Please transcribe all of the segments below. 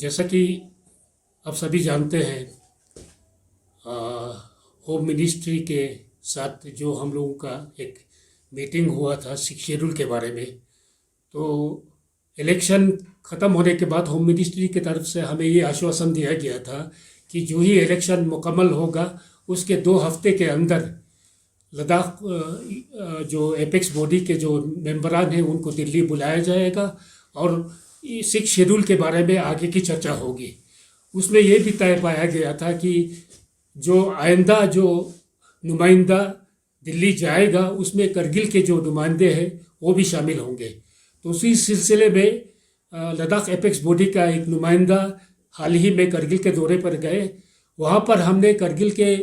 जैसा कि आप सभी जानते हैं, होम मिनिस्ट्री के साथ जो हम लोगों का एक मीटिंग हुआ था सिक्स शेड्यूल के बारे में। तो इलेक्शन ख़त्म होने के बाद होम मिनिस्ट्री की तरफ से हमें ये आश्वासन दिया गया था कि जो ही इलेक्शन मुकम्मल होगा उसके 2 हफ्ते के अंदर लद्दाख जो एपेक्स बॉडी के जो मेंबरान हैं उनको दिल्ली बुलाया जाएगा और सिक्स शेड्यूल के बारे में आगे की चर्चा होगी। उसमें ये भी तय पाया गया था कि जो आइंदा जो नुमाइंदा दिल्ली जाएगा उसमें करगिल के जो नुमाइंदे हैं वो भी शामिल होंगे। तो उसी सिलसिले में लद्दाख एपेक्स बॉडी का एक नुमाइंदा हाल ही में करगिल के दौरे पर गए। वहाँ पर हमने करगिल के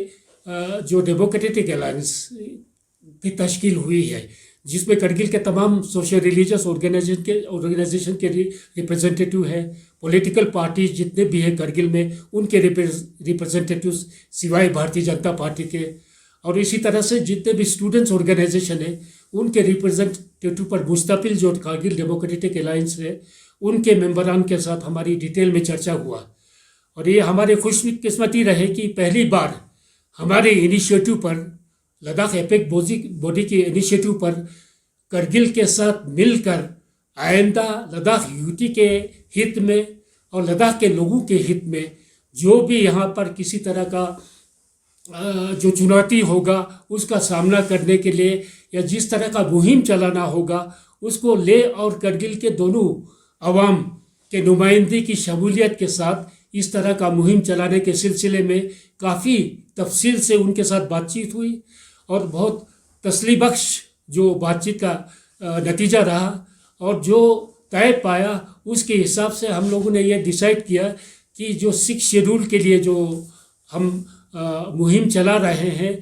जो डेमोक्रेटिक अलायंस की तश्कील हुई है, जिसमें करगिल के तमाम सोशल रिलीजियस ऑर्गेनाइजेशन के रिप्रेजेंटेटिव हैं, पॉलिटिकल पार्टीज जितने भी हैं करगिल में उनके रिप्रेजेंटेटिव्स सिवाय भारतीय जनता पार्टी के, और इसी तरह से जितने भी स्टूडेंट्स ऑर्गेनाइजेशन हैं उनके रिप्रेजेंटेटिव पर मुस्तकिल जो करगिल डेमोक्रेटिक अलायंस है उनके मेंबरान के साथ हमारी डिटेल में चर्चा हुआ। और ये हमारे खुशकिस्मती रहे कि पहली बार हमारे इनिशिएटिव पर, लद्दाख एपेक बॉडी के इनिशिएटिव पर करगिल के साथ मिलकर आइंदा लद्दाख यूटी के हित में और लद्दाख के लोगों के हित में जो भी यहाँ पर किसी तरह का जो चुनौती होगा उसका सामना करने के लिए या जिस तरह का मुहिम चलाना होगा उसको ले और करगिल के दोनों अवाम के नुमाइंदगी की शमूलियत के साथ इस तरह का मुहिम चलाने के सिलसिले में काफ़ी तफसील से उनके साथ बातचीत हुई और बहुत तसल्ली बख्श जो बातचीत का नतीजा रहा। और जो तय पाया उसके हिसाब से हम लोगों ने ये डिसाइड किया कि जो सिक्स शेड्यूल के लिए जो हम मुहिम चला रहे हैं,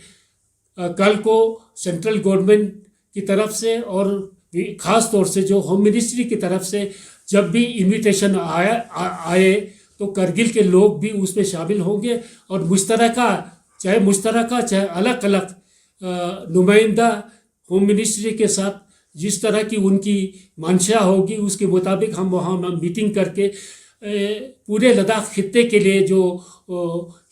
कल को सेंट्रल गवर्नमेंट की तरफ से और ख़ास तौर से जो होम मिनिस्ट्री की तरफ से जब भी इन्विटेशन आए तो करगिल के लोग भी उसमें शामिल होंगे और मुश्तरका चाहे अलग अलग नुमाइंदा होम मिनिस्ट्री के साथ जिस तरह की उनकी मंशा होगी उसके मुताबिक हम वहाँ मीटिंग करके पूरे लद्दाख खित्ते के लिए जो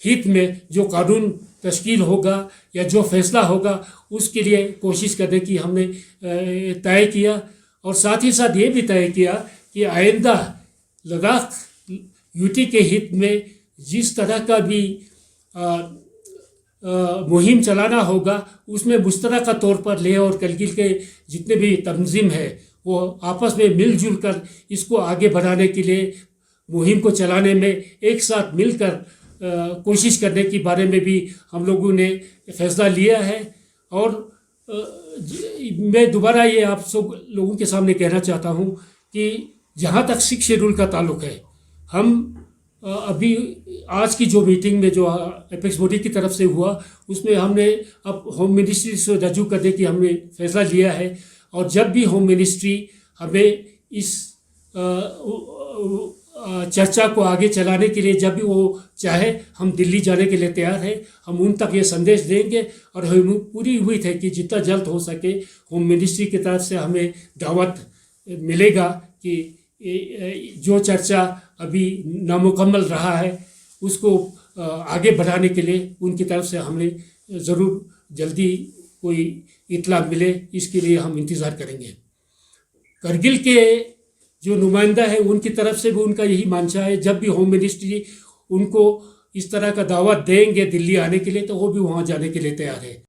हित में जो कानून तश्कील होगा या जो फैसला होगा उसके लिए कोशिश करने की हमने तय किया। और साथ ही साथ ये भी तय किया कि आइंदा लद्दाख यूटी के हित में जिस तरह का भी मुहिम चलाना होगा उसमें मुश्तरका तौर पर लेह और करगिल के जितने भी तंजीम है वो आपस में मिलजुल कर इसको आगे बढ़ाने के लिए मुहिम को चलाने में एक साथ मिलकर कोशिश करने के बारे में भी हम लोगों ने फैसला लिया है। और मैं दोबारा ये आप सब लोगों के सामने कहना चाहता हूँ कि जहाँ तक सिक्स शेड्यूल का ताल्लुक़ है, हम अभी आज की जो मीटिंग में जो एपेक्स बॉडी की तरफ से हुआ उसमें हमने अब होम मिनिस्ट्री से रजू करने की हमने फैसला लिया है। और जब भी होम मिनिस्ट्री हमें इस चर्चा को आगे चलाने के लिए जब भी वो चाहे हम दिल्ली जाने के लिए तैयार हैं। हम उन तक ये संदेश देंगे और हमें पूरी उम्मीद है कि जितना जल्द हो सके होम मिनिस्ट्री की तरफ से हमें दावत मिलेगा कि जो चर्चा अभी नामुकम्मल रहा है उसको आगे बढ़ाने के लिए उनकी तरफ से हमें ज़रूर जल्दी कोई इत्तला मिले, इसके लिए हम इंतज़ार करेंगे। करगिल के जो नुमाइंदा है उनकी तरफ से भी उनका यही मानसा है, जब भी होम मिनिस्ट्री उनको इस तरह का दावत देंगे दिल्ली आने के लिए तो वो भी वहाँ जाने के लिए तैयार है।